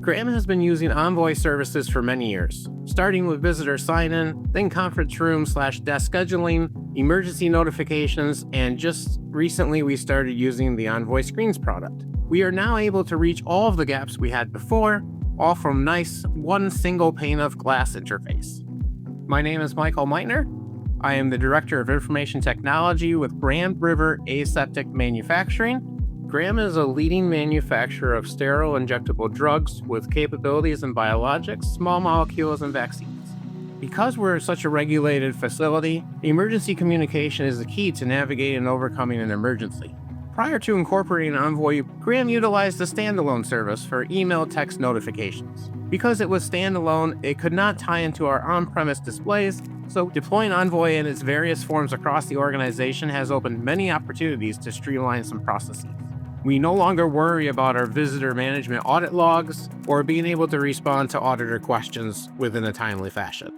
Graham has been using Envoy services for many years, starting with visitor sign-in, then conference room/desk scheduling, emergency notifications, and just recently we started using the Envoy Screens product. We are now able to reach all of the gaps we had before, all from one single pane of glass interface. My name is Michael Meitner. I am the Director of Information Technology with Grand River Aseptic Manufacturing. Graham is a leading manufacturer of sterile injectable drugs with capabilities in biologics, small molecules, and vaccines. Because we're such a regulated facility, emergency communication is the key to navigating and overcoming an emergency. Prior to incorporating Envoy, Graham utilized a standalone service for email text notifications. Because it was standalone, it could not tie into our on-premise displays, so deploying Envoy in its various forms across the organization has opened many opportunities to streamline some processes. We no longer worry about our visitor management audit logs or being able to respond to auditor questions within a timely fashion.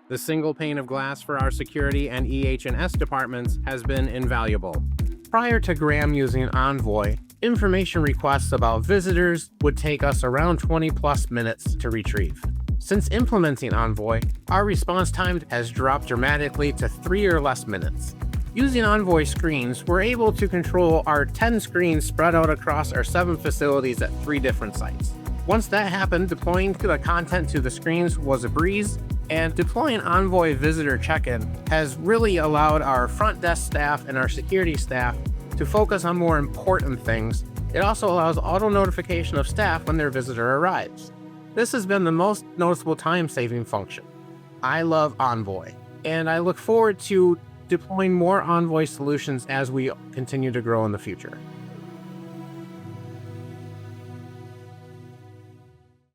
The single pane of glass for our security and EH&S departments has been invaluable. Prior to Graham using Envoy, information requests about visitors would take us around 20+ minutes to retrieve. Since implementing Envoy, our response time has dropped dramatically to 3 or less minutes. Using Envoy screens, we're able to control our 10 screens spread out across our 7 facilities at 3 different sites. Once that happened, deploying the content to the screens was a breeze, and deploying Envoy Visitor Check-in has really allowed our front desk staff and our security staff to focus on more important things. It also allows auto notification of staff when their visitor arrives. This has been the most noticeable time-saving function. I love Envoy, and I look forward to deploying more Envoy solutions as we continue to grow in the future.